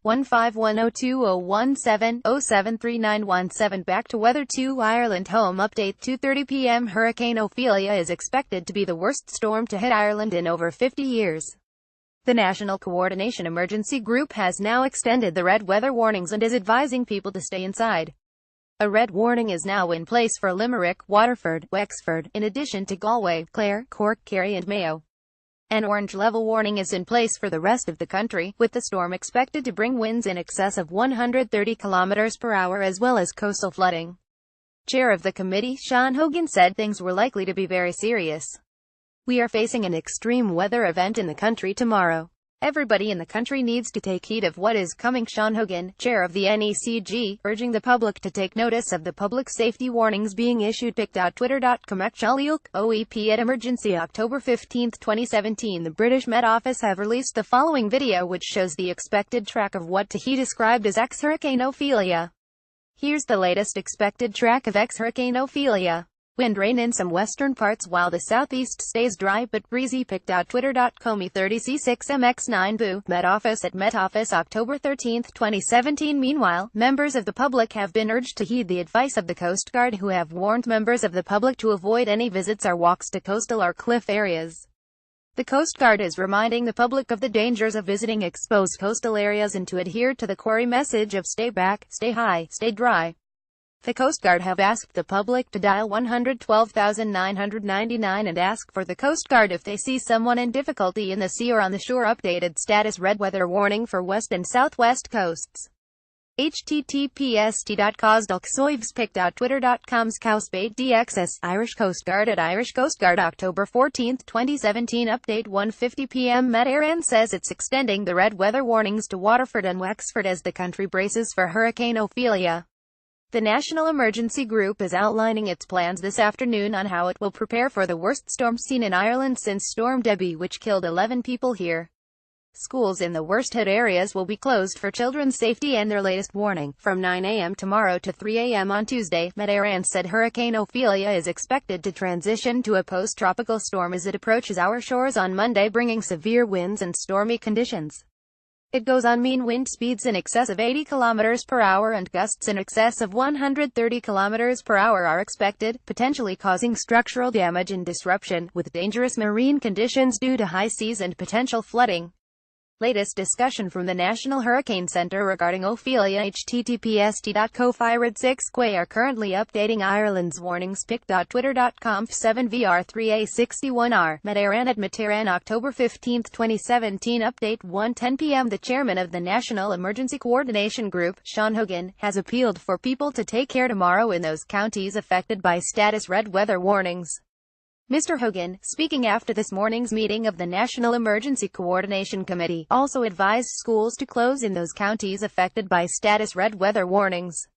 151020170739117. Back to weather. 2 Ireland home update. 2:30 p.m. Hurricane Ophelia is expected to be the worst storm to hit Ireland in over 50 years. The National Coordination Emergency Group has now extended the red weather warnings and is advising people to stay inside. A red warning is now in place for Limerick, Waterford, Wexford, in addition to Galway, Clare, Cork, Kerry and Mayo. An orange level warning is in place for the rest of the country, with the storm expected to bring winds in excess of 130 km per hour as well as coastal flooding. Chair of the committee, Sean Hogan, said things were likely to be very serious. "We are facing an extreme weather event in the country tomorrow. Everybody in the country needs to take heed of what is coming." Sean Hogan, chair of the NECG, urging the public to take notice of the public safety warnings being issued. Pic.twitter.com OEP at emergency. October 15, 2017. The British Met Office have released the following video which shows the expected track of what he described as ex-Hurricane Ophelia. Here's the latest expected track of ex-Hurricane Ophelia. Wind rain in some western parts while the southeast stays dry but breezy. Pic.twitter.com E30C6MX9 Boo. Met Office at Met Office. October 13, 2017. Meanwhile, members of the public have been urged to heed the advice of the Coast Guard, who have warned members of the public to avoid any visits or walks to coastal or cliff areas. The Coast Guard is reminding the public of the dangers of visiting exposed coastal areas and to adhere to the Quarry message of stay back, stay high, stay dry. The Coast Guard have asked the public to dial 112,999 and ask for the Coast Guard if they see someone in difficulty in the sea or on the shore. Updated status red weather warning for west and southwest coasts. https://cosdalksoivspic.twitter.com Cowspade Irish Coast Guard at Irish Coast Guard. October 14, 2017. Update. 1:50 p.m. Met Éireann says it's extending the red weather warnings to Waterford and Wexford as the country braces for Hurricane Ophelia. The National Emergency Group is outlining its plans this afternoon on how it will prepare for the worst storm seen in Ireland since Storm Debbie, which killed 11 people here. Schools in the worst-hit areas will be closed for children's safety and their latest warning, from 9 a.m. tomorrow to 3 a.m. on Tuesday. Met Éireann said Hurricane Ophelia is expected to transition to a post-tropical storm as it approaches our shores on Monday, bringing severe winds and stormy conditions. It goes on. Mean wind speeds in excess of 80 km per hour and gusts in excess of 130 km per hour are expected, potentially causing structural damage and disruption, with dangerous marine conditions due to high seas and potential flooding. Latest discussion from the National Hurricane Centre regarding Ophelia. https://cofirad6 are currently updating Ireland's warnings. Pic.twitter.com 7VR3A61R. Met Éireann at Met Éireann. October 15, 2017. Update. 1:10 p.m. The chairman of the National Emergency Coordination Group, Sean Hogan, has appealed for people to take care tomorrow in those counties affected by status red weather warnings. Mr. Hogan, speaking after this morning's meeting of the National Emergency Coordination Committee, also advised schools to close in those counties affected by status red weather warnings.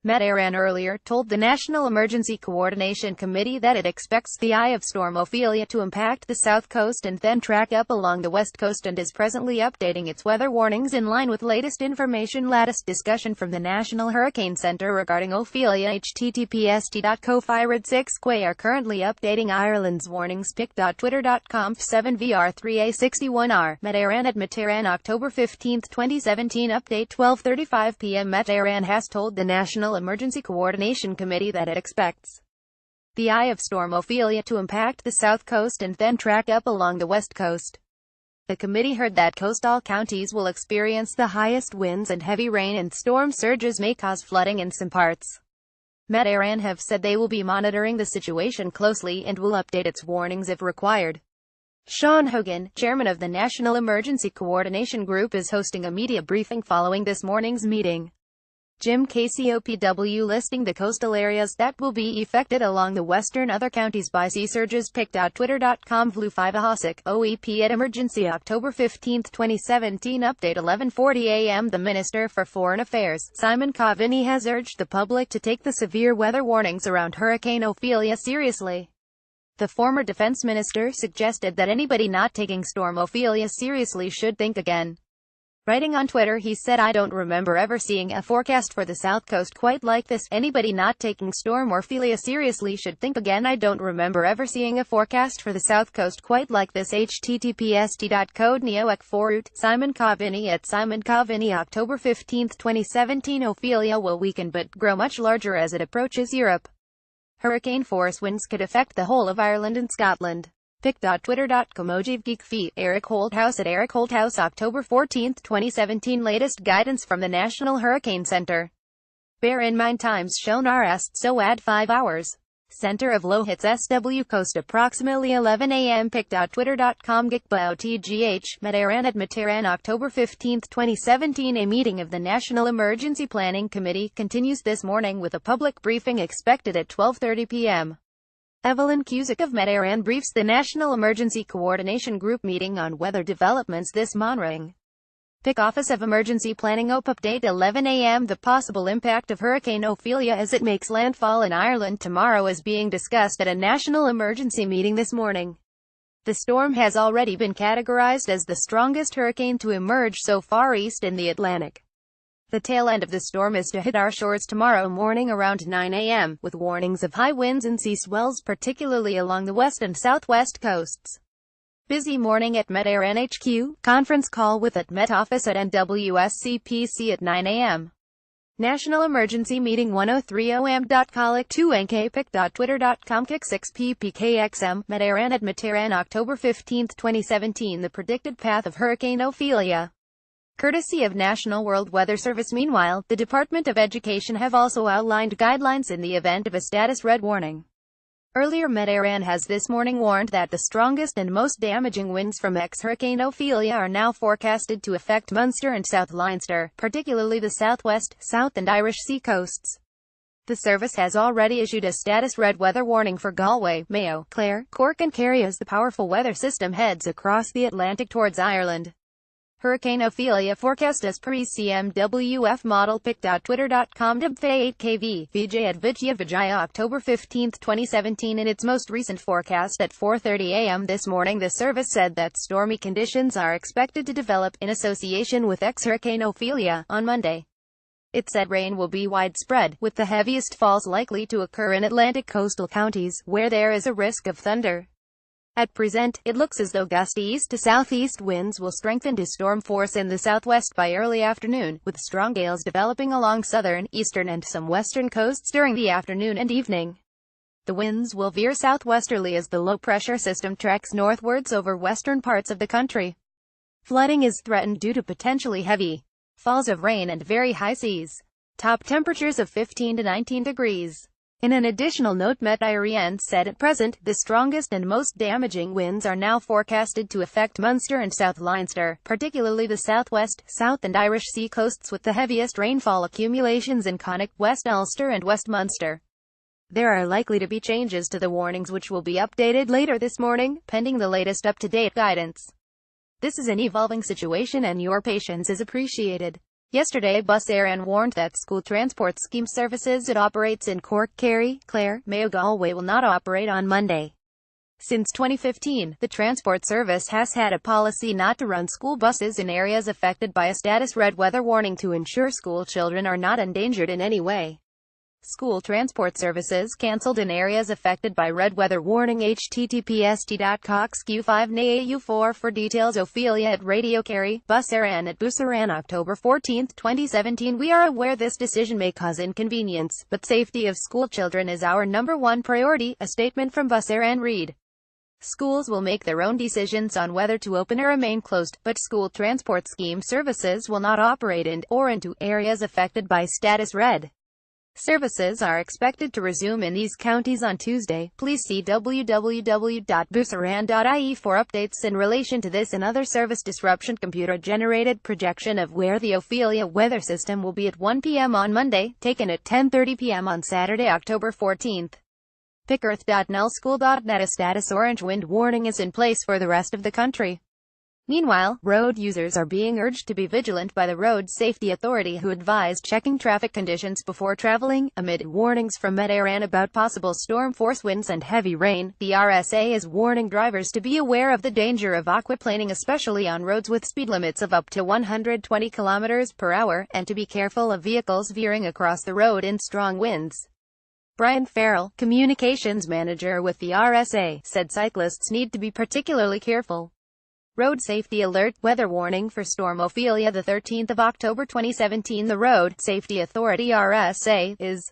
Met Éireann earlier told the National Emergency Coordination Committee that it expects the eye of Storm Ophelia to impact the south coast and then track up along the west coast, and is presently updating its weather warnings in line with latest information. Latest discussion from the National Hurricane Centre regarding Ophelia. https://cofirad6 are currently updating Ireland's warnings. Pic.twitter.com 7VR3A61R. Met Éireann at Met Éireann. October 15, 2017. Update. 12:35 p.m. Met Éireann has told the National Emergency Coordination Committee that it expects the eye of Storm Ophelia to impact the south coast and then track up along the west coast. The committee heard that coastal counties will experience the highest winds and heavy rain, and storm surges may cause flooding in some parts. Met Éireann have said they will be monitoring the situation closely and will update its warnings if required. Sean Hogan, chairman of the National Emergency Coordination Group, is hosting a media briefing following this morning's meeting. Jim KCOPW listing the coastal areas that will be affected along the western other counties by sea surges. Pic.twitter.com Vlu5Ahosik, OEP at emergency. October 15, 2017. Update. 11:40 a.m. The Minister for Foreign Affairs, Simon Coveney, has urged the public to take the severe weather warnings around Hurricane Ophelia seriously. The former defense minister suggested that anybody not taking Storm Ophelia seriously should think again. Writing on Twitter, he said, "I don't remember ever seeing a forecast for the South Coast quite like this. Anybody not taking Storm Ophelia seriously should think again. I don't remember ever seeing a forecast for the South Coast quite like this. https://t.code/neoec4root Simon Coveney at Simon Coveney, October 15, 2017. Ophelia will weaken but grow much larger as it approaches Europe. Hurricane force winds could affect the whole of Ireland and Scotland." Pic.twitter.com Geekfeet Eric Holthouse at Eric Holthouse, October 14, 2017. Latest guidance from the National Hurricane Center. Bear in mind times shown are est, so add 5 hours. Center of low hits SW coast approximately 11 a.m. Pic.twitter.com Geekbao Madaran at Mataran, October 15, 2017. A meeting of the National Emergency Planning Committee continues this morning with a public briefing expected at 12:30 p.m. Evelyn Cusick of Madaran briefs the National Emergency Coordination Group meeting on weather developments this morning. Pic Office of Emergency Planning update 11 a.m. The possible impact of Hurricane Ophelia as it makes landfall in Ireland tomorrow is being discussed at a national emergency meeting this morning. The storm has already been categorized as the strongest hurricane to emerge so far east in the Atlantic. The tail end of the storm is to hit our shores tomorrow morning around 9 a.m., with warnings of high winds and sea swells particularly along the west and southwest coasts. Busy morning at Madaran HQ, conference call with at Met Office at NWSCPC at 9 a.m. National Emergency Meeting 1030 Colic 2 nkpic.twitter.com Kick 6 ppkxm Madaran at Mataran, October 15, 2017. The predicted path of Hurricane Ophelia, courtesy of National World Weather Service. Meanwhile, the Department of Education have also outlined guidelines in the event of a status red warning. Earlier, Madaran has this morning warned that the strongest and most damaging winds from ex-Hurricane Ophelia are now forecasted to affect Munster and South Leinster, particularly the southwest, south and Irish Sea coasts. The service has already issued a status red weather warning for Galway, Mayo, Clare, Cork and Kerry as the powerful weather system heads across the Atlantic towards Ireland. Hurricane Ophelia forecast as per ECMWF model. Pic.twitter.com Dubfay8KV VJ at Vijaya, October 15, 2017. In its most recent forecast at 4:30 a.m. this morning, the service said that stormy conditions are expected to develop in association with ex-Hurricane Ophelia on Monday. It said rain will be widespread, with the heaviest falls likely to occur in Atlantic coastal counties, where there is a risk of thunder. At present, it looks as though gusty east to southeast winds will strengthen to storm force in the southwest by early afternoon, with strong gales developing along southern, eastern and some western coasts during the afternoon and evening. The winds will veer southwesterly as the low-pressure system treks northwards over western parts of the country. Flooding is threatened due to potentially heavy falls of rain and very high seas. Top temperatures of 15 to 19 degrees. In an additional note, Met Ireland said at present, the strongest and most damaging winds are now forecasted to affect Munster and South Leinster, particularly the southwest, south and Irish Sea coasts, with the heaviest rainfall accumulations in Connacht, West Ulster and West Munster. There are likely to be changes to the warnings which will be updated later this morning, pending the latest up-to-date guidance. This is an evolving situation and your patience is appreciated. Yesterday, Bus Éireann warned that school transport scheme services it operates in Cork, Kerry, Clare, Mayo, Galway will not operate on Monday. Since 2015, the transport service has had a policy not to run school buses in areas affected by a status red weather warning to ensure school children are not endangered in any way. School transport services cancelled in areas affected by red weather warning. https://t.coxq5nau4 for details. Ophelia at Radio Kerry, Bus Éireann at Busaran, October 14, 2017. We are aware this decision may cause inconvenience, but safety of school children is our number one priority, a statement from Bus Éireann read. Schools will make their own decisions on whether to open or remain closed, but school transport scheme services will not operate in or into areas affected by status red. Services are expected to resume in these counties on Tuesday. Please see www.busaran.ie for updates in relation to this and other service disruption. Computer-generated projection of where the Ophelia weather system will be at 1 p.m. on Monday, taken at 10:30 p.m. on Saturday, October 14. Pickearth.nullschool.net. A status orange wind warning is in place for the rest of the country. Meanwhile, road users are being urged to be vigilant by the Road Safety Authority, who advised checking traffic conditions before traveling, amid warnings from Met Iran about possible storm force winds and heavy rain. The RSA is warning drivers to be aware of the danger of aquaplaning, especially on roads with speed limits of up to 120 km per hour, and to be careful of vehicles veering across the road in strong winds. Brian Farrell, communications manager with the RSA, said cyclists need to be particularly careful. Road Safety Alert. Weather warning for Storm Ophelia. The 13th of October 2017. The Road Safety Authority (RSA) is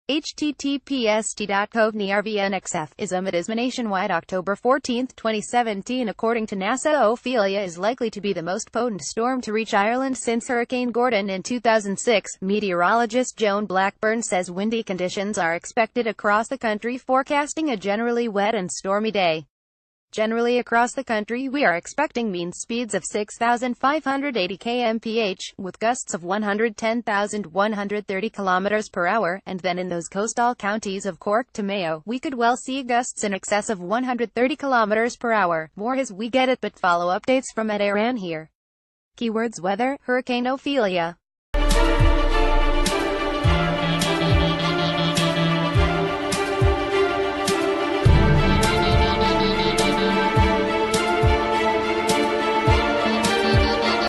https://t.cov/nrvnxf is nationwide. October 14, 2017. According to NASA, Ophelia is likely to be the most potent storm to reach Ireland since Hurricane Gordon in 2006. Meteorologist Joan Blackburn says windy conditions are expected across the country, forecasting a generally wet and stormy day. Generally across the country, we are expecting mean speeds of 6,580 km/h, with gusts of 110,130 km per hour, and then in those coastal counties of Cork to Mayo, we could well see gusts in excess of 130 km per hour. More as we get it, but follow updates from Met Iran here. Keywords: weather, Hurricane Ophelia.